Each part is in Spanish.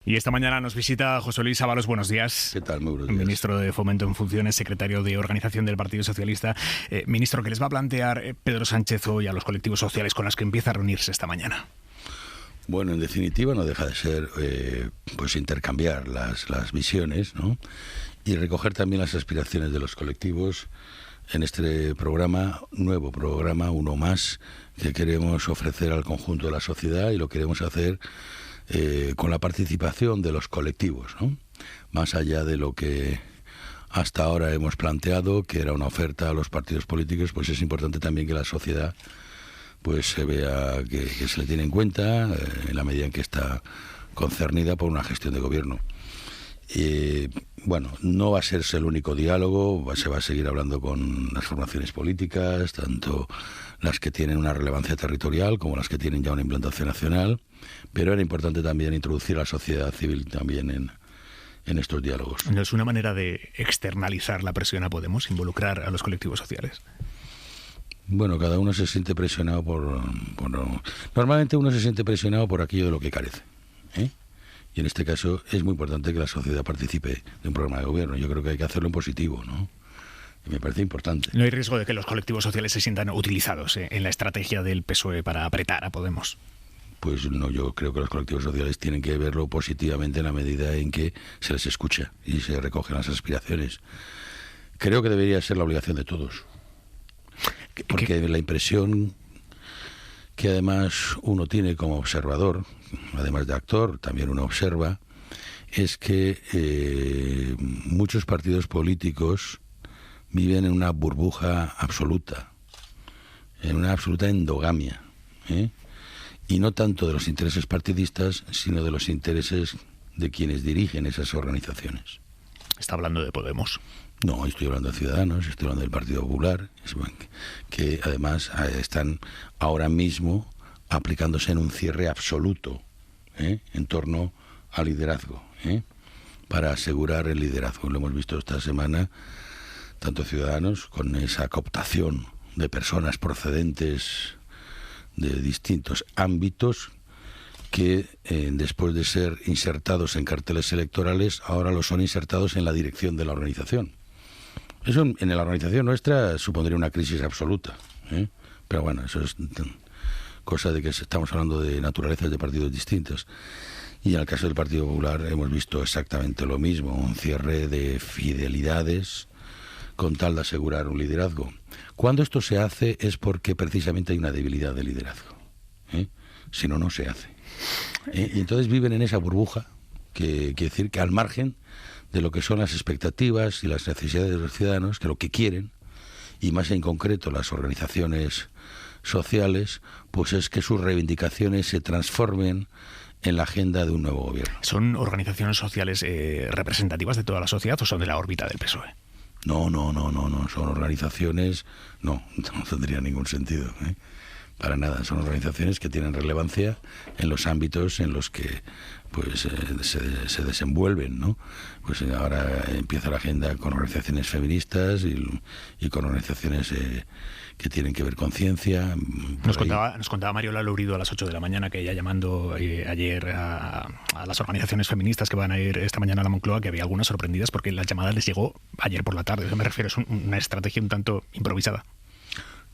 Y esta mañana nos visita José Luis Ábalos. Buenos días. ¿Qué tal? Muy buenos días. Ministro de Fomento en funciones, secretario de Organización del Partido Socialista. Ministro, ¿qué les va a plantear Pedro Sánchez hoy a los colectivos sociales con los que empieza a reunirse esta mañana? Bueno, en definitiva no deja de ser pues intercambiar las visiones, ¿no? Y recoger también las aspiraciones de los colectivos en este programa, nuevo programa, uno más, que queremos ofrecer al conjunto de la sociedad, y lo queremos hacer con la participación de los colectivos, ¿no? Más allá de lo que hasta ahora hemos planteado, que era una oferta a los partidos políticos, pues es importante también que la sociedad pues se vea que se le tiene en cuenta en la medida en que está concernida por una gestión de gobierno. Bueno, no va a serse el único diálogo, se va a seguir hablando con las formaciones políticas, tanto las que tienen una relevancia territorial como las que tienen ya una implantación nacional, pero era importante también introducir a la sociedad civil también en estos diálogos. ¿No es una manera de externalizar la presión a Podemos, involucrar a los colectivos sociales? Bueno, cada uno se siente presionado Normalmente uno se siente presionado por aquello de lo que carece, ¿eh? Y en este caso es muy importante que la sociedad participe de un programa de gobierno. Yo creo que hay que hacerlo en positivo, ¿no? Y me parece importante. ¿No hay riesgo de que los colectivos sociales se sientan utilizados en la estrategia del PSOE para apretar a Podemos? Pues no, yo creo que los colectivos sociales tienen que verlo positivamente en la medida en que se les escucha y se recogen las aspiraciones. Creo que debería ser la obligación de todos. Porque la impresión que además uno tiene como observador, además de actor, también uno observa, es que muchos partidos políticos viven en una burbuja absoluta, en una absoluta endogamia, ¿eh? Y no tanto de los intereses partidistas, sino de los intereses de quienes dirigen esas organizaciones. Está hablando de Podemos. No, estoy hablando de Ciudadanos, estoy hablando del Partido Popular, que además están ahora mismo aplicándose en un cierre absoluto, en torno al liderazgo, para asegurar el liderazgo. Lo hemos visto esta semana, tanto Ciudadanos, con esa cooptación de personas procedentes de distintos ámbitos que después de ser insertados en carteles electorales, ahora lo son insertados en la dirección de la organización. Eso en la organización nuestra supondría una crisis absoluta, ¿eh? Pero bueno, eso es cosa de que estamos hablando de naturalezas de partidos distintos. Y en el caso del Partido Popular hemos visto exactamente lo mismo, un cierre de fidelidades con tal de asegurar un liderazgo. Cuando esto se hace es porque precisamente hay una debilidad de liderazgo, ¿eh? Si no, no se hace. Y entonces viven en esa burbuja, que quiere decir que al margen de lo que son las expectativas y las necesidades de los ciudadanos, que lo que quieren, y más en concreto las organizaciones sociales, pues es que sus reivindicaciones se transformen en la agenda de un nuevo gobierno. ¿Son organizaciones sociales representativas de toda la sociedad o son de la órbita del PSOE? No, son organizaciones, no tendría ningún sentido, ¿eh? Para nada, son organizaciones que tienen relevancia en los ámbitos en los que pues se desenvuelven, ¿no? Pues ahora empieza la agenda con organizaciones feministas y con organizaciones que tienen que ver con ciencia. Nos contaba Mariola Lourido a las 8 de la mañana que ella llamando ayer a las organizaciones feministas que van a ir esta mañana a la Moncloa, que había algunas sorprendidas porque la llamada les llegó ayer por la tarde. Eso me refiero, es una estrategia un tanto improvisada.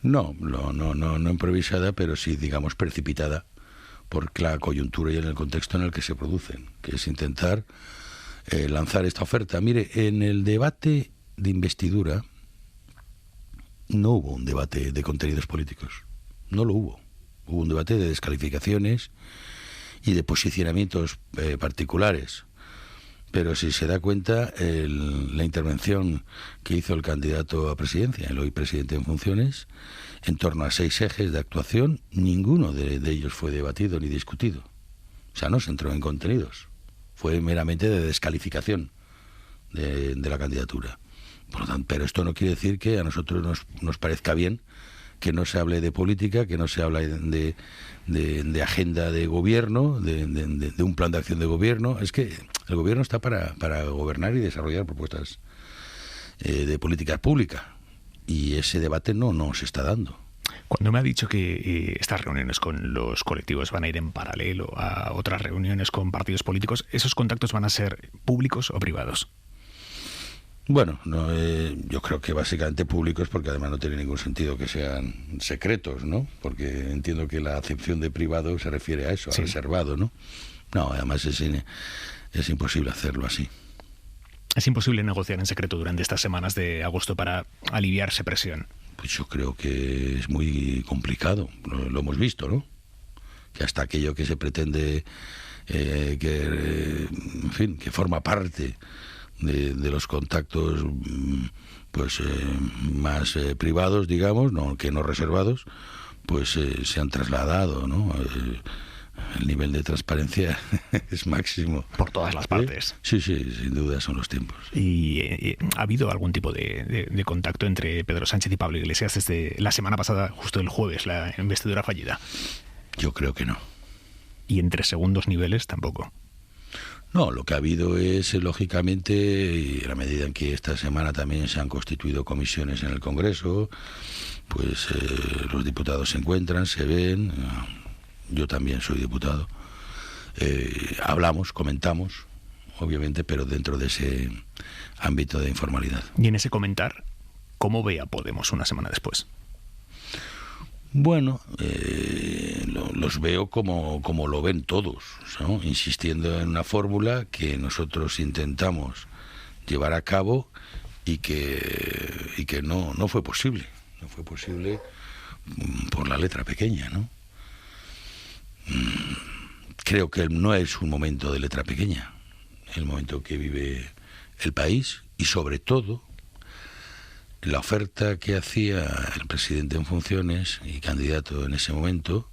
No improvisada, pero sí, digamos, precipitada por la coyuntura y en el contexto en el que se producen, que es intentar lanzar esta oferta. Mire, en el debate de investidura no hubo un debate de contenidos políticos, no lo hubo. Hubo un debate de descalificaciones y de posicionamientos particulares. Pero si se da cuenta, la intervención que hizo el candidato a presidencia, el hoy presidente en funciones, en torno a 6 ejes de actuación, ninguno de ellos fue debatido ni discutido. O sea, no se entró en contenidos. Fue meramente de descalificación de la candidatura. Por lo tanto, pero esto no quiere decir que a nosotros nos parezca bien que no se hable de política, que no se hable de agenda de gobierno, de un plan de acción de gobierno. Es que el gobierno está para gobernar y desarrollar propuestas de política pública. Y ese debate no se está dando. Cuando me ha dicho que estas reuniones con los colectivos van a ir en paralelo a otras reuniones con partidos políticos, ¿esos contactos van a ser públicos o privados? Bueno, no, yo creo que básicamente públicos, porque además no tiene ningún sentido que sean secretos, ¿no? Porque entiendo que la acepción de privado se refiere a eso, Sí. a reservado, ¿no? No, además es imposible hacerlo así. ¿Es imposible negociar en secreto durante estas semanas de agosto para aliviarse presión? Pues yo creo que es muy complicado, lo hemos visto, ¿no? Que hasta aquello que se pretende, en fin, que forma parte de los contactos pues más privados, digamos, que no reservados, pues se han trasladado, ¿no? El nivel de transparencia es máximo. Por todas las partes. Sí, sin duda son los tiempos. ¿Y ha habido algún tipo de contacto entre Pedro Sánchez y Pablo Iglesias desde la semana pasada, justo el jueves, la investidura fallida? Yo creo que no. ¿Y entre segundos niveles tampoco? No, lo que ha habido es, lógicamente, y en la medida en que esta semana también se han constituido comisiones en el Congreso, pues los diputados se encuentran, se ven. Yo también soy diputado. Hablamos, comentamos, obviamente, pero dentro de ese ámbito de informalidad. Y en ese comentar, ¿cómo ve a Podemos una semana después? Bueno, los veo como lo ven todos, ¿no? Insistiendo en una fórmula que nosotros intentamos llevar a cabo y que no fue posible. No fue posible por la letra pequeña, ¿no? Creo que no es un momento de letra pequeña, el momento que vive el país, y sobre todo la oferta que hacía el presidente en funciones y candidato en ese momento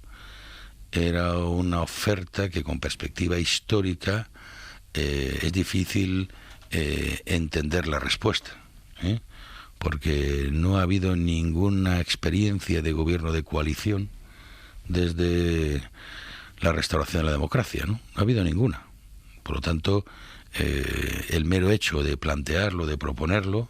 era una oferta que con perspectiva histórica es difícil entender la respuesta, porque no ha habido ninguna experiencia de gobierno de coalición desde la restauración de la democracia, ¿no? No ha habido ninguna. Por lo tanto, el mero hecho de plantearlo, de proponerlo,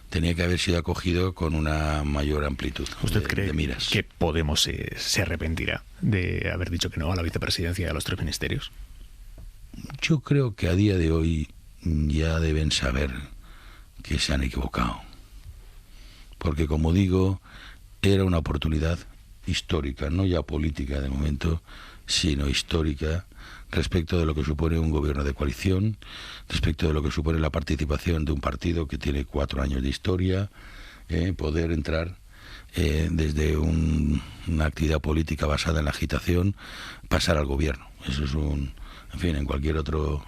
tenía que haber sido acogido con una mayor amplitud. ¿Usted cree de miras. que Podemos se arrepentirá de haber dicho que no a la vicepresidencia y a los 3 ministerios? Yo creo que a día de hoy ya deben saber que se han equivocado. Porque, como digo, era una oportunidad histórica, no ya política de momento, sino histórica, respecto de lo que supone un gobierno de coalición, respecto de lo que supone la participación de un partido que tiene 4 años de historia, poder entrar desde una actividad política basada en la agitación, pasar al gobierno. Eso es en cualquier otro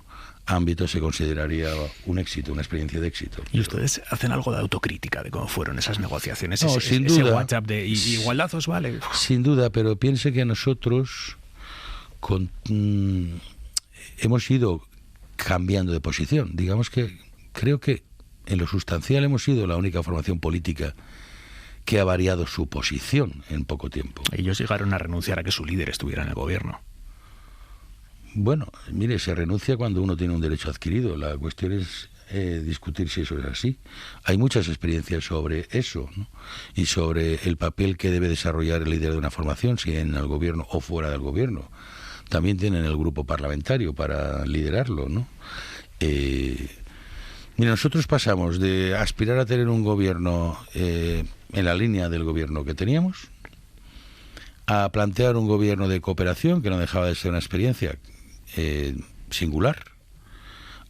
ámbito se consideraría un éxito, una experiencia de éxito. ¿Y ustedes hacen algo de autocrítica de cómo fueron esas negociaciones? No, sin duda. Ese WhatsApp de igualdazos, vale. Sin duda, pero piense que nosotros hemos ido cambiando de posición. Digamos que creo que en lo sustancial hemos sido la única formación política que ha variado su posición en poco tiempo. Ellos llegaron a renunciar a que su líder estuviera en el gobierno. Bueno, mire, se renuncia cuando uno tiene un derecho adquirido. La cuestión es discutir si eso es así. Hay muchas experiencias sobre eso, ¿no? Y sobre el papel que debe desarrollar el líder de una formación, si en el gobierno o fuera del gobierno. También tienen el grupo parlamentario para liderarlo, ¿no? Mira, nosotros pasamos de aspirar a tener un gobierno en la línea del gobierno que teníamos a plantear un gobierno de cooperación, que no dejaba de ser una experiencia singular,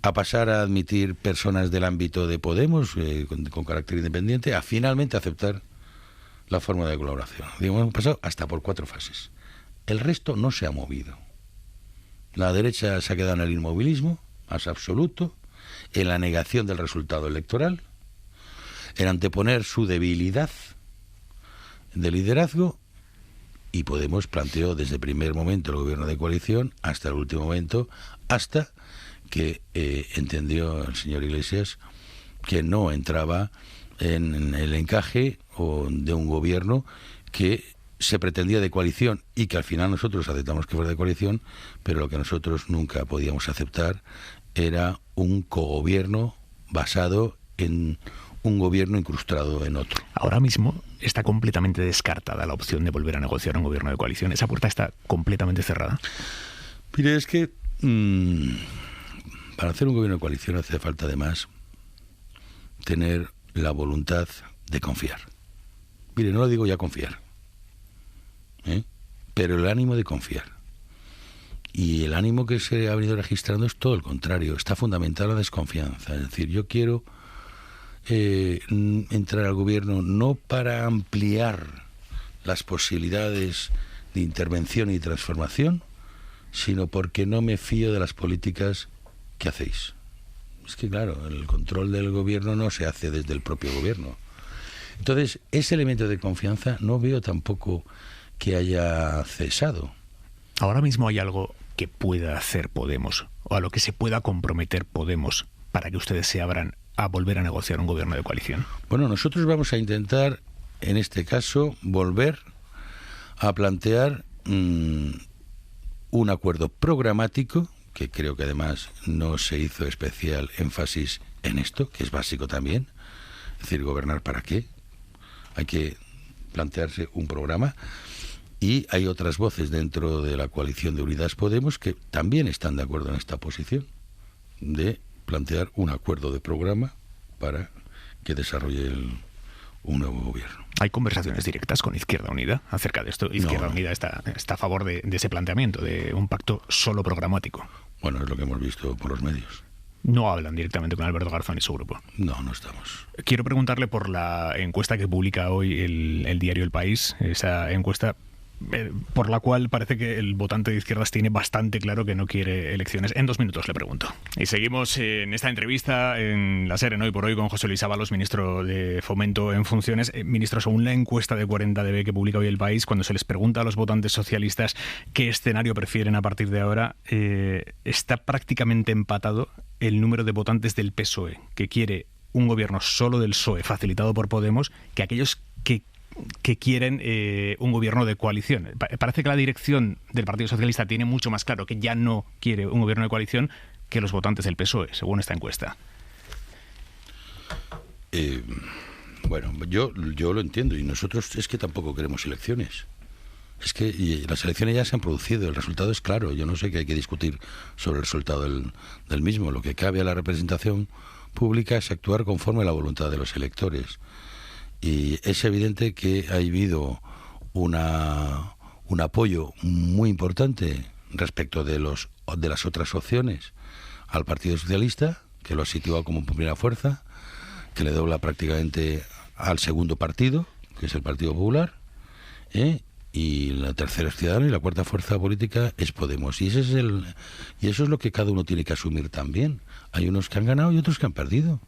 a pasar a admitir personas del ámbito de Podemos con carácter independiente, a finalmente aceptar la fórmula de colaboración. Digamos, hemos pasado hasta por 4 fases. El resto no se ha movido. La derecha se ha quedado en el inmovilismo más absoluto, en la negación del resultado electoral, en anteponer su debilidad de liderazgo, y Podemos planteó desde el primer momento el gobierno de coalición hasta el último momento, hasta que entendió el señor Iglesias que no entraba en el encaje de un gobierno que se pretendía de coalición y que al final nosotros aceptamos que fuera de coalición, pero lo que nosotros nunca podíamos aceptar era un cogobierno basado en un gobierno incrustado en otro. Ahora mismo está completamente descartada la opción de volver a negociar un gobierno de coalición. ¿Esa puerta está completamente cerrada? Mire, es que para hacer un gobierno de coalición hace falta además tener la voluntad de confiar. Mire, no lo digo ya confiar, pero el ánimo de confiar. Y el ánimo que se ha venido registrando es todo el contrario, está fundamentada la desconfianza. Es decir, yo quiero entrar al gobierno no para ampliar las posibilidades de intervención y transformación, sino porque no me fío de las políticas que hacéis. Es que claro, el control del gobierno no se hace desde el propio gobierno. Entonces, ese elemento de confianza no veo tampoco que haya cesado. Ahora mismo hay algo que pueda hacer Podemos, o a lo que se pueda comprometer Podemos, para que ustedes se abran a volver a negociar un gobierno de coalición. Bueno, nosotros vamos a intentar, en este caso, volver a plantear un acuerdo programático, que creo que además no se hizo especial énfasis en esto, que es básico también. Es decir, ¿gobernar para qué? Hay que plantearse un programa. Y hay otras voces dentro de la coalición de Unidas Podemos que también están de acuerdo en esta posición de plantear un acuerdo de programa para que desarrolle un nuevo gobierno. ¿Hay conversaciones directas con Izquierda Unida acerca de esto? Izquierda Unida está a favor de ese planteamiento, de un pacto solo programático. Bueno, es lo que hemos visto por los medios. No hablan directamente con Alberto Garzón y su grupo. No estamos. Quiero preguntarle por la encuesta que publica hoy el diario El País, esa encuesta por la cual parece que el votante de izquierdas tiene bastante claro que no quiere elecciones. En 2 minutos le pregunto. Y seguimos en esta entrevista en la SER en Hoy por Hoy con José Luis Ábalos, ministro de Fomento en funciones. Ministro, según la encuesta de 40DB que publica hoy El País, cuando se les pregunta a los votantes socialistas qué escenario prefieren a partir de ahora, está prácticamente empatado el número de votantes del PSOE, que quiere un gobierno solo del PSOE, facilitado por Podemos, que aquellos que quieren un gobierno de coalición. Parece que la dirección del Partido Socialista tiene mucho más claro que ya no quiere un gobierno de coalición que los votantes del PSOE, según esta encuesta. Bueno, yo lo entiendo, y nosotros es que tampoco queremos elecciones. Es que las elecciones ya se han producido, el resultado es claro. Yo no sé qué hay que discutir sobre el resultado del mismo. Lo que cabe a la representación pública es actuar conforme a la voluntad de los electores. Y es evidente que ha habido un apoyo muy importante respecto de las otras opciones al Partido Socialista, que lo ha situado como primera fuerza, que le dobla prácticamente al segundo partido, que es el Partido Popular, y la tercera es Ciudadanos, y la cuarta fuerza política es Podemos. Y eso es lo que cada uno tiene que asumir también. Hay unos que han ganado y otros que han perdido.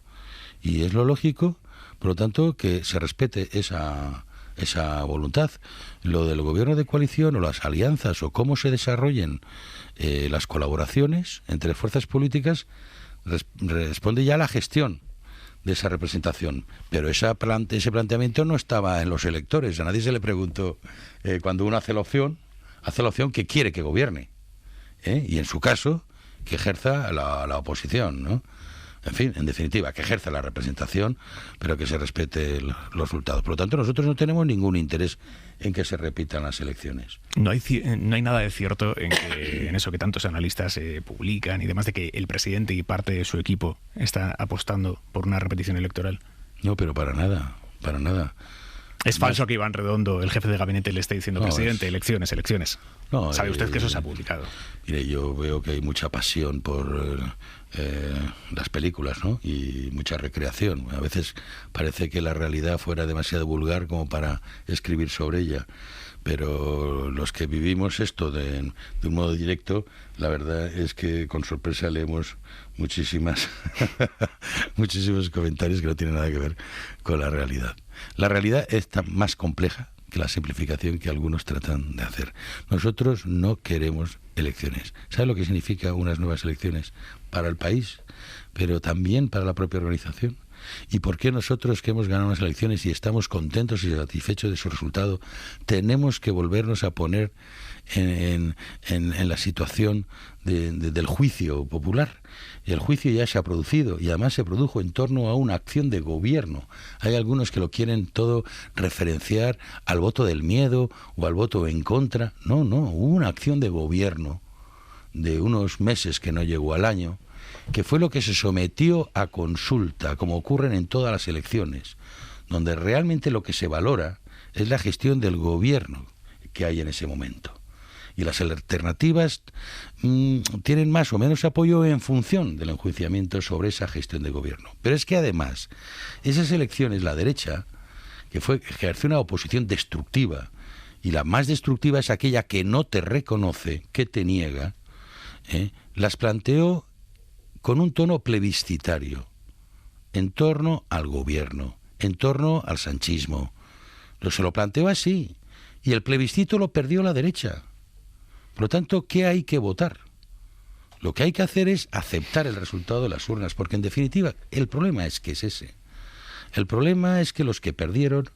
Y es lo lógico. Por lo tanto, que se respete esa voluntad. Lo del gobierno de coalición o las alianzas o cómo se desarrollen las colaboraciones entre fuerzas políticas responde ya a la gestión de esa representación. Pero ese planteamiento no estaba en los electores. A nadie se le preguntó cuando uno hace la opción que quiere que gobierne. Y en su caso, que ejerza la oposición, ¿no? En fin, en definitiva, que ejerza la representación, pero que se respete los resultados. Por lo tanto, nosotros no tenemos ningún interés en que se repitan las elecciones. No hay nada de cierto en eso que tantos analistas publican y demás, de que el presidente y parte de su equipo está apostando por una repetición electoral. No, pero para nada. Es falso que Iván Redondo, el jefe de gabinete, le esté diciendo, presidente, elecciones. No, ¿sabe usted que eso se ha publicado? Mire, yo veo que hay mucha pasión por las películas, ¿no? Y mucha recreación. A veces parece que la realidad fuera demasiado vulgar como para escribir sobre ella. Pero los que vivimos esto de un modo directo, la verdad es que con sorpresa leemos muchísimos comentarios que no tienen nada que ver con la realidad. La realidad es tan más compleja que la simplificación que algunos tratan de hacer. Nosotros no queremos elecciones. ¿Sabe lo que significa unas nuevas elecciones para el país, pero también para la propia organización? ¿Y por qué nosotros, que hemos ganado unas elecciones y estamos contentos y satisfechos de su resultado, tenemos que volvernos a poner en la situación del juicio popular? Y el juicio ya se ha producido, y además se produjo en torno a una acción de gobierno. Hay algunos que lo quieren todo referenciar al voto del miedo o al voto en contra. No, hubo una acción de gobierno de unos meses que no llegó al año, que fue lo que se sometió a consulta, como ocurren en todas las elecciones, donde realmente lo que se valora es la gestión del gobierno que hay en ese momento. Y las alternativas tienen más o menos apoyo en función del enjuiciamiento sobre esa gestión de gobierno. Pero es que además, esas elecciones, la derecha, que ejerció una oposición destructiva, y la más destructiva es aquella que no te reconoce, que te niega, las planteó con un tono plebiscitario, en torno al gobierno, en torno al sanchismo. Se lo planteó así, y el plebiscito lo perdió la derecha. Por lo tanto, ¿qué hay que votar? Lo que hay que hacer es aceptar el resultado de las urnas, porque en definitiva el problema es que es ese. El problema es que los que perdieron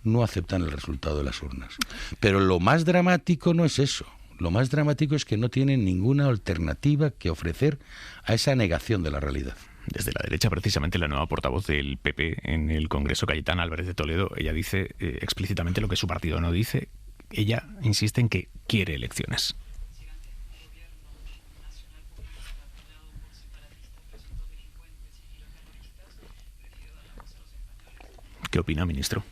no aceptan el resultado de las urnas. Pero lo más dramático no es eso. Lo más dramático es que no tienen ninguna alternativa que ofrecer a esa negación de la realidad. Desde la derecha, precisamente, la nueva portavoz del PP en el Congreso, Cayetana Álvarez de Toledo, ella dice explícitamente lo que su partido no dice. Ella insiste en que quiere elecciones. ¿Qué opina, ministro?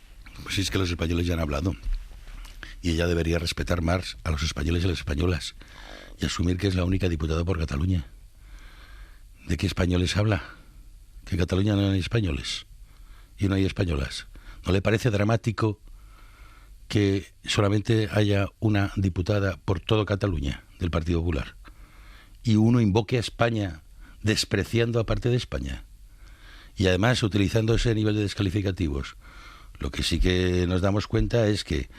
Pues es que los españoles ya han hablado. Y ella debería respetar más a los españoles y a las españolas y asumir que es la única diputada por Cataluña. ¿De qué españoles habla? Que en Cataluña no hay españoles y no hay españolas. ¿No le parece dramático que solamente haya una diputada por toda Cataluña del Partido Popular y uno invoque a España despreciando a parte de España y además utilizando ese nivel de descalificativos? Lo que sí que nos damos cuenta es que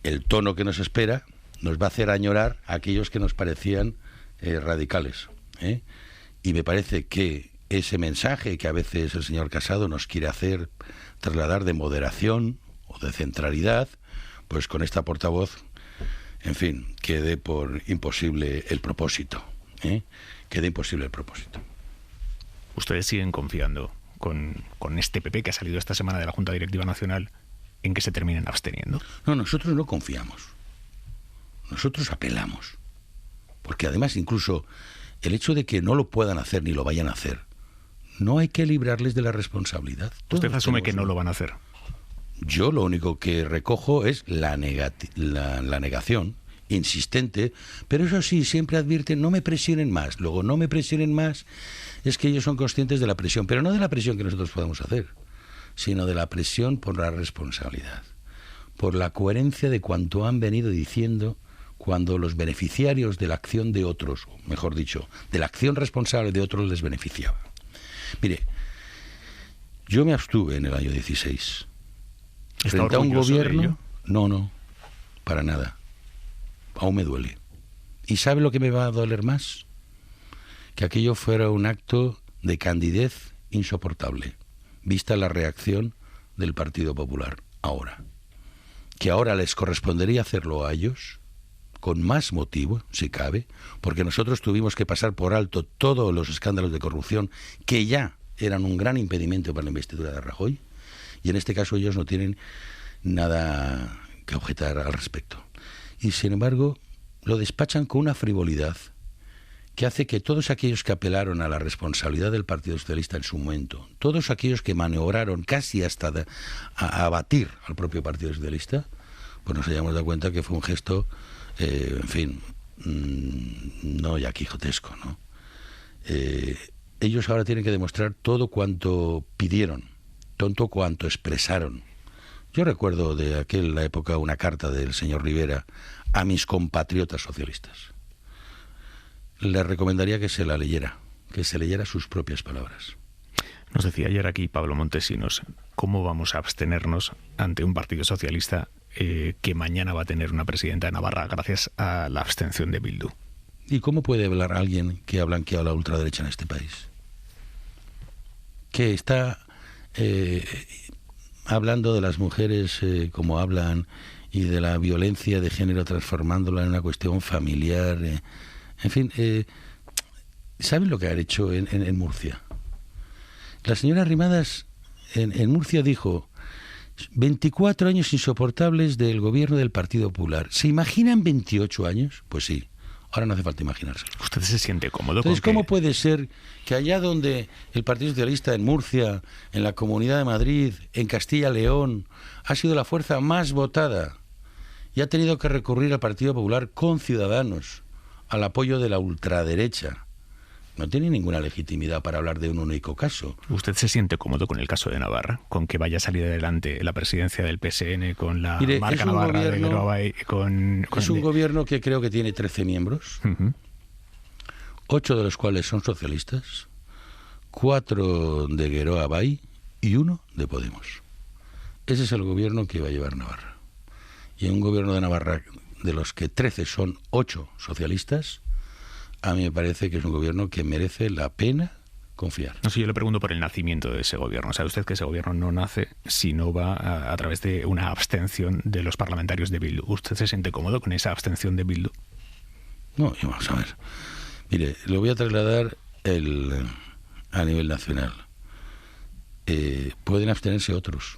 el tono que nos espera nos va a hacer añorar a aquellos que nos parecían radicales. Y me parece que ese mensaje que a veces el señor Casado nos quiere hacer trasladar de moderación o de centralidad, pues con esta portavoz, en fin, quede por imposible el propósito. Quede imposible el propósito. ¿Ustedes siguen confiando con este PP que ha salido esta semana de la Junta Directiva Nacional en que se terminen absteniendo? No, nosotros no confiamos. Nosotros apelamos. Porque además incluso el hecho de que no lo puedan hacer ni lo vayan a hacer, no hay que librarles de la responsabilidad. ¿Usted asume que no lo van a hacer? Yo lo único que recojo es la negación insistente, pero eso sí, siempre advierten, no me presionen más. Luego, no me presionen más, es que ellos son conscientes de la presión, pero no de la presión que nosotros podemos hacer, sino de la presión por la responsabilidad, por la coherencia de cuanto han venido diciendo cuando los beneficiarios de la acción de otros, o mejor dicho, de la acción responsable de otros les beneficiaba. Mire, yo me abstuve en el año 16. Frente a un gobierno... No, para nada. Aún me duele. ¿Y sabe lo que me va a doler más? Que aquello fuera un acto de candidez insoportable, vista la reacción del Partido Popular ahora. Que ahora les correspondería hacerlo a ellos, con más motivo, si cabe, porque nosotros tuvimos que pasar por alto todos los escándalos de corrupción que ya eran un gran impedimento para la investidura de Rajoy, y en este caso ellos no tienen nada que objetar al respecto. Y sin embargo, lo despachan con una frivolidad que hace que todos aquellos que apelaron a la responsabilidad del Partido Socialista en su momento, todos aquellos que maniobraron casi hasta a abatir al propio Partido Socialista, pues nos hayamos dado cuenta que fue un gesto, en fin, no ya quijotesco, ¿no? Ellos ahora tienen que demostrar todo cuanto pidieron, todo cuanto expresaron. Yo recuerdo de aquella época una carta del señor Rivera a mis compatriotas socialistas. Les recomendaría que se la leyera, que se leyera sus propias palabras. Nos decía ayer aquí Pablo Montesinos, ¿cómo vamos a abstenernos ante un partido socialista que mañana va a tener una presidenta de Navarra gracias a la abstención de Bildu? ¿Y cómo puede hablar alguien que ha blanqueado la ultraderecha en este país? que está hablando de las mujeres como hablan y de la violencia de género transformándola en una cuestión familiar. En fin, ¿saben lo que han hecho en Murcia? La señora Arrimadas en Murcia dijo 24 años insoportables del gobierno del Partido Popular. ¿Se imaginan 28 años? Pues sí. Ahora no hace falta imaginarse. ¿Usted se siente cómodo? Entonces, ¿cómo puede ser que allá donde el Partido Socialista en Murcia, en la Comunidad de Madrid, en Castilla-León, ha sido la fuerza más votada y ha tenido que recurrir al Partido Popular con Ciudadanos al apoyo de la ultraderecha, no tiene ninguna legitimidad para hablar de un único caso? ¿Usted se siente cómodo con el caso de Navarra? ¿Con que vaya a salir adelante la presidencia del PSN con la marca Navarra de Gueroa Abay? Es un gobierno que creo que tiene 13 miembros, 8 de los cuales son socialistas, 4 de Gueroa Abay y 1 de Podemos. Ese es el gobierno que va a llevar Navarra. Y en un gobierno de Navarra de los que 13 son 8 socialistas, a mí me parece que es un gobierno que merece la pena confiar. No sé, yo le pregunto por el nacimiento de ese gobierno. ¿Sabe usted que ese gobierno no nace si no va a través de una abstención de los parlamentarios de Bildu? ¿Usted se siente cómodo con esa abstención de Bildu? No, vamos a ver. Mire, lo voy a trasladar a nivel nacional. Pueden abstenerse otros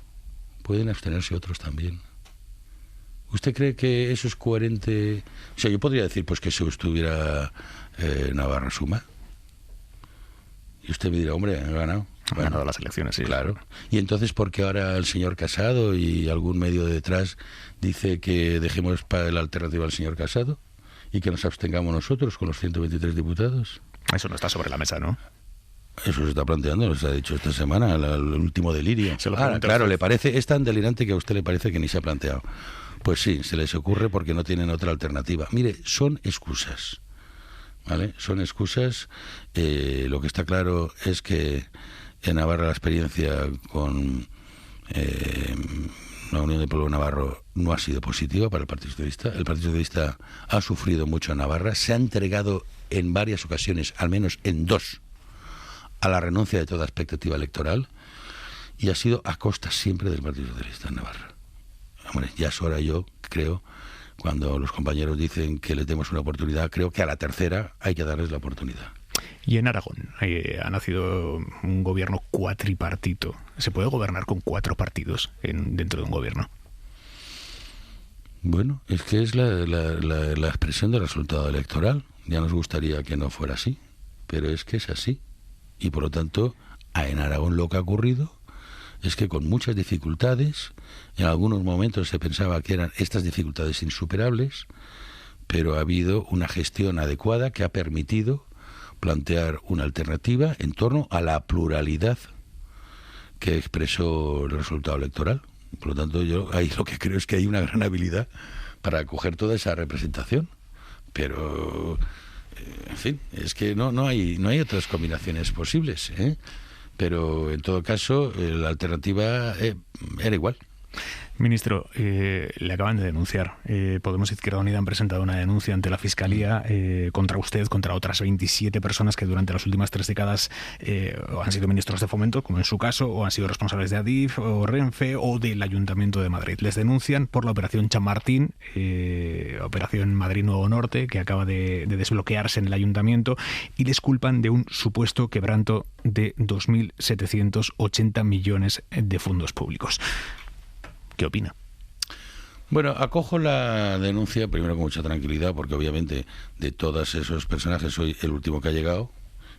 también. ¿Usted cree que eso es coherente? O sea, yo podría decir pues que si estuviera Navarra Suma, y usted me dirá, hombre, ha ganado. Ha ganado las elecciones, sí. Claro. Y entonces, ¿por qué ahora el señor Casado y algún medio de detrás dice que dejemos para la alternativa al señor Casado y que nos abstengamos nosotros con los 123 diputados? Eso no está sobre la mesa, ¿no? Eso se está planteando, se ha dicho esta semana, el último delirio. Claro, le parece, es tan delirante que a usted le parece que ni se ha planteado. Pues sí, se les ocurre porque no tienen otra alternativa. Mire, son excusas, ¿vale? Son excusas. Lo que está claro es que en Navarra la experiencia con la Unión del Pueblo Navarro no ha sido positiva para el Partido Socialista. El Partido Socialista ha sufrido mucho en Navarra, se ha entregado en varias ocasiones, al menos en 2, a la renuncia de toda expectativa electoral, y ha sido a costa siempre del Partido Socialista en Navarra. Hombre, ya es hora, yo creo, cuando los compañeros dicen que les demos una oportunidad, creo que a la tercera hay que darles la oportunidad. Y en Aragón ha nacido un gobierno cuatripartito. ¿Se puede gobernar con 4 partidos dentro de un gobierno? Bueno, es que es la expresión del resultado electoral. Ya nos gustaría que no fuera así, pero es que es así. Y por lo tanto, en Aragón lo que ha ocurrido es que con muchas dificultades, en algunos momentos se pensaba que eran estas dificultades insuperables, pero ha habido una gestión adecuada que ha permitido plantear una alternativa en torno a la pluralidad que expresó el resultado electoral. Por lo tanto, yo ahí lo que creo es que hay una gran habilidad para acoger toda esa representación. Pero, en fin, es que no hay otras combinaciones posibles, ¿eh? Pero en todo caso la alternativa era igual. Ministro, le acaban de denunciar. Podemos Izquierda Unida han presentado una denuncia ante la Fiscalía contra usted, contra otras 27 personas que durante las últimas 3 décadas han sido ministros de Fomento, como en su caso, o han sido responsables de Adif, o Renfe, o del Ayuntamiento de Madrid. Les denuncian por la Operación Chamartín, Operación Madrid Nuevo Norte, que acaba de desbloquearse en el Ayuntamiento, y les culpan de un supuesto quebranto de 2.780 millones de fondos públicos. ¿Qué opina? Bueno, acojo la denuncia primero con mucha tranquilidad, porque obviamente de todos esos personajes soy el último que ha llegado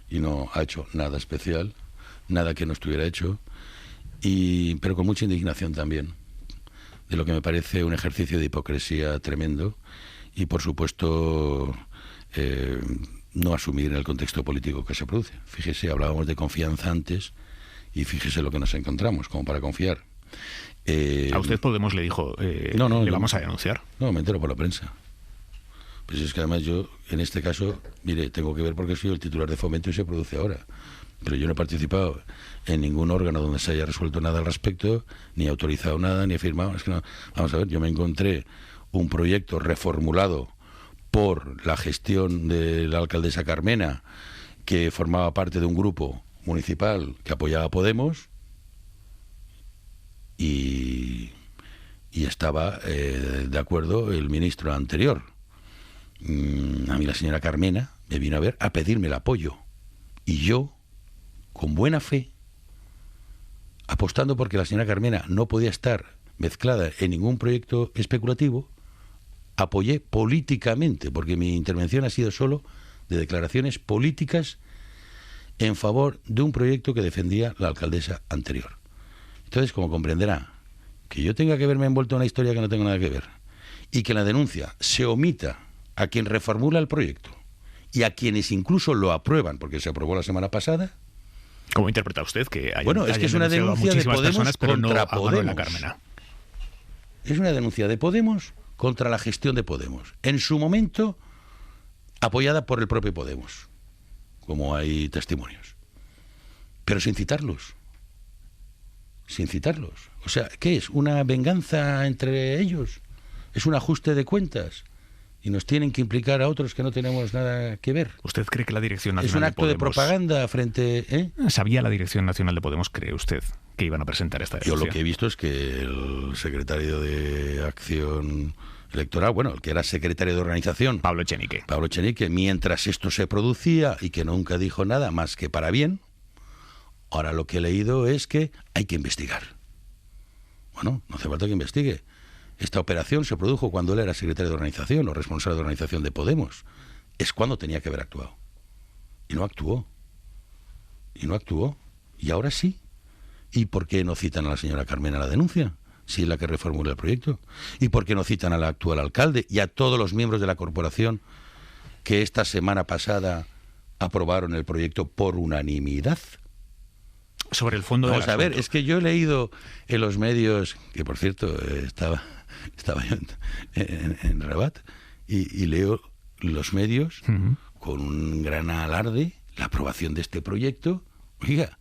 y no ha hecho nada especial, nada que no estuviera hecho, pero con mucha indignación también, de lo que me parece un ejercicio de hipocresía tremendo y, por supuesto, no asumir el contexto político que se produce. Fíjese, hablábamos de confianza antes y fíjese lo que nos encontramos, como para confiar. A usted Podemos le dijo, le vamos a denunciar. No, me entero por la prensa. Pues es que además yo, en este caso, mire, tengo que ver porque soy el titular de Fomento y se produce ahora. Pero yo no he participado en ningún órgano donde se haya resuelto nada al respecto, ni autorizado nada, ni he firmado. Es que no. Vamos a ver, yo me encontré un proyecto reformulado por la gestión de la alcaldesa Carmena, que formaba parte de un grupo municipal que apoyaba a Podemos y estaba de acuerdo el ministro anterior. A mí la señora Carmena me vino a ver a pedirme el apoyo. Y yo, con buena fe, apostando porque la señora Carmena no podía estar mezclada en ningún proyecto especulativo, apoyé políticamente, porque mi intervención ha sido solo de declaraciones políticas en favor de un proyecto que defendía la alcaldesa anterior. Entonces, como comprenderá, que yo tenga que verme envuelto en una historia que no tengo nada que ver y que en la denuncia se omita a quien reformula el proyecto y a quienes incluso lo aprueban, porque se aprobó la semana pasada. ¿Cómo interpreta usted que haya, bueno, es que es una denuncia de Podemos personas, pero contra no Podemos. La Carmena? Es una denuncia de Podemos contra la gestión de Podemos. En su momento, apoyada por el propio Podemos, como hay testimonios. Pero sin citarlos. Sin citarlos. O sea, ¿qué es? ¿Una venganza entre ellos? ¿Es un ajuste de cuentas? Y nos tienen que implicar a otros que no tenemos nada que ver. ¿Usted cree que la Dirección Nacional es un acto de propaganda frente... ¿Sabía la Dirección Nacional de Podemos, cree usted, que iban a presentar esta denuncia? Yo lo que he visto es que el secretario de Acción Electoral, bueno, el que era secretario de organización, Pablo Echenique, mientras esto se producía y que nunca dijo nada más que para bien, ahora lo que he leído es que hay que investigar. Bueno, no hace falta que investigue. Esta operación se produjo cuando él era secretario de organización o responsable de organización de Podemos. Es cuando tenía que haber actuado. Y no actuó. Y ahora sí. ¿Y por qué no citan a la señora Carmena a la denuncia? Si es la que reformula el proyecto. ¿Y por qué no citan al actual alcalde y a todos los miembros de la corporación que esta semana pasada aprobaron el proyecto por unanimidad? Sobre el fondo Vamos a ver, es que yo he leído en los medios, que por cierto estaba yo en Rabat, y leo los medios con un gran alarde la aprobación de este proyecto. Oiga,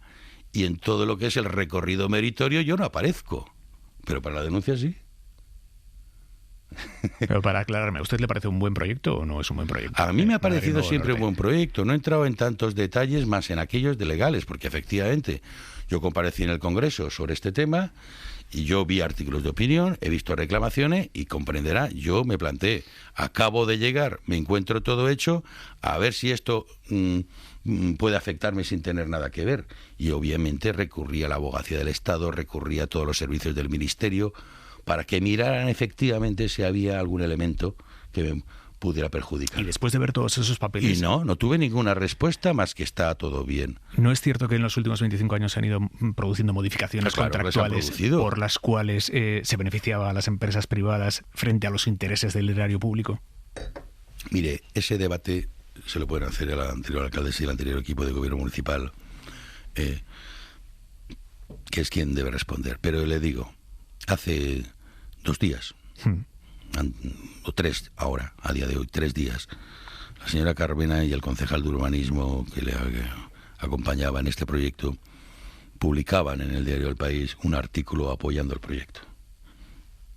y en todo lo que es el recorrido meritorio yo no aparezco, pero para la denuncia sí. Pero para aclararme, ¿a usted le parece un buen proyecto o no es un buen proyecto? A mí me ha parecido siempre un buen proyecto. No he entrado en tantos detalles más en aquellos de legales, porque efectivamente yo comparecí en el Congreso sobre este tema y yo vi artículos de opinión, he visto reclamaciones y comprenderá, yo me planteé, acabo de llegar, me encuentro todo hecho, a ver si esto puede afectarme sin tener nada que ver. Y obviamente recurrí a la abogacía del Estado, recurrí a todos los servicios del Ministerio, para que miraran efectivamente si había algún elemento que me pudiera perjudicar. Y después de ver todos esos papeles... Y no tuve ninguna respuesta más que está todo bien. ¿No es cierto que en los últimos 25 años se han ido produciendo modificaciones contractuales por las cuales se beneficiaba a las empresas privadas frente a los intereses del erario público? Mire, ese debate se lo pueden hacer a la anterior alcaldesa y al anterior equipo de gobierno municipal, que es quien debe responder. Pero le digo, hace 2 días, o 3 ahora, a día de hoy, 3 días, la señora Carmena y el concejal de urbanismo que le acompañaba en este proyecto publicaban en el diario El País un artículo apoyando el proyecto.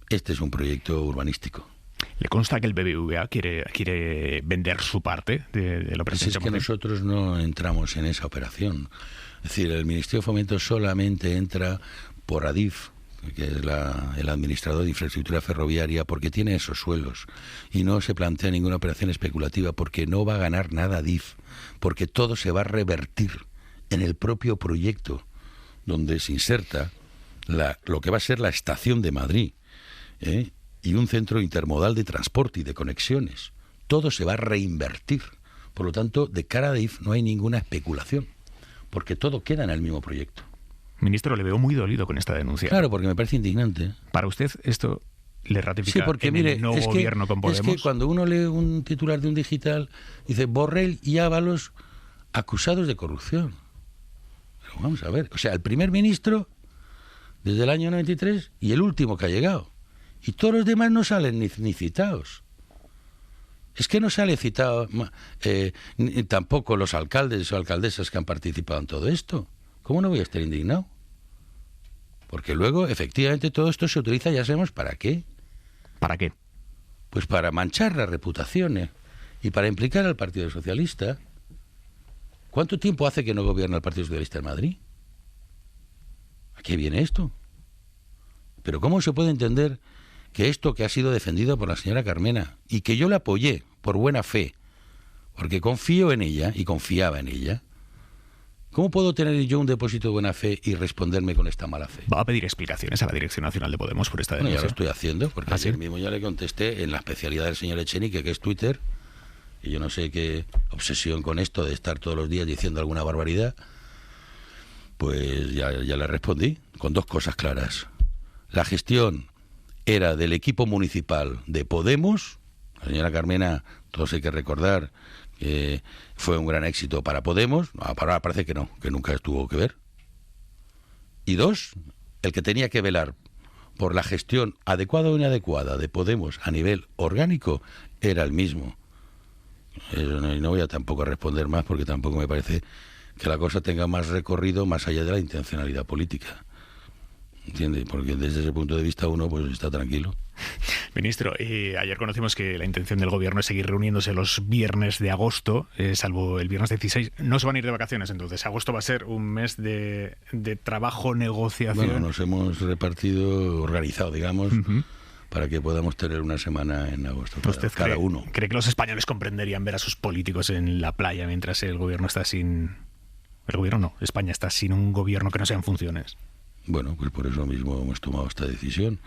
Este es un proyecto urbanístico. ¿Le consta que el BBVA quiere vender su parte de lo presente? Es que nosotros no entramos en esa operación. Es decir, el Ministerio de Fomento solamente entra por Adif, que es el administrador de infraestructura ferroviaria, porque tiene esos suelos y no se plantea ninguna operación especulativa, porque no va a ganar nada DIF, porque todo se va a revertir en el propio proyecto donde se inserta lo que va a ser la estación de Madrid, y un centro intermodal de transporte y de conexiones. Todo se va a reinvertir. Por lo tanto, de cara a DIF no hay ninguna especulación, porque todo queda en el mismo proyecto. Ministro, le veo muy dolido con esta denuncia. Claro, porque me parece indignante. ¿Para usted esto le ratifica porque, mire, el nuevo gobierno con Podemos? Es que cuando uno lee un titular de un digital, dice Borrell y Ábalos acusados de corrupción. Pero vamos a ver, o sea, el primer ministro desde el año 93 y el último que ha llegado. Y todos los demás no salen ni citados. Es que no sale citado ni tampoco los alcaldes o alcaldesas que han participado en todo esto. ¿Cómo no voy a estar indignado? Porque luego, efectivamente, todo esto se utiliza, ya sabemos para qué. ¿Para qué? Pues para manchar las reputaciones y para implicar al Partido Socialista. ¿Cuánto tiempo hace que no gobierna el Partido Socialista en Madrid? ¿A qué viene esto? Pero ¿cómo se puede entender que esto que ha sido defendido por la señora Carmena y que yo la apoyé por buena fe, porque confío en ella y confiaba en ella, ¿cómo puedo tener yo un depósito de buena fe y responderme con esta mala fe? ¿Va a pedir explicaciones a la Dirección Nacional de Podemos por esta denuncia? Bueno, ya lo estoy haciendo, porque ¿sí? ayer mismo ya le contesté en la especialidad del señor Echenique, que es Twitter, y yo no sé qué obsesión con esto de estar todos los días diciendo alguna barbaridad, pues ya le respondí con dos cosas claras. La gestión era del equipo municipal de Podemos. La señora Carmena, todos hay que recordar que fue un gran éxito para Podemos. Ahora parece que no, que nunca tuvo que ver. Y dos, el que tenía que velar por la gestión adecuada o inadecuada de Podemos a nivel orgánico era el mismo. Y no voy a tampoco responder más, porque tampoco me parece que la cosa tenga más recorrido más allá de la intencionalidad política. ¿Entiende? Porque desde ese punto de vista uno pues está tranquilo. Ministro, ayer conocimos que la intención del gobierno es seguir reuniéndose los viernes de agosto, salvo el viernes 16. No se van a ir de vacaciones, entonces. Agosto va a ser un mes de trabajo, negociación. Bueno, nos hemos organizado, digamos, para que podamos tener una semana en agosto cada uno. ¿Cree que los españoles comprenderían ver a sus políticos en la playa mientras el gobierno está sin... El gobierno no, España está sin un gobierno que no sea en funciones? Bueno, pues por eso mismo hemos tomado esta decisión.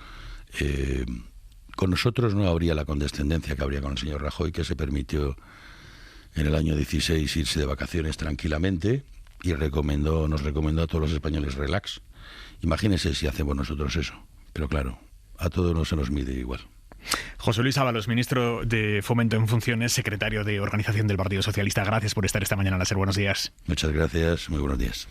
Con nosotros no habría la condescendencia que habría con el señor Rajoy, que se permitió en el año 16 irse de vacaciones tranquilamente y nos recomendó a todos los españoles relax. Imagínense si hacemos nosotros eso. Pero claro, a todos no se nos mide igual. José Luis Ábalos, ministro de Fomento en funciones, secretario de Organización del Partido Socialista. Gracias por estar esta mañana en la SER. Buenos días. Muchas gracias. Muy buenos días.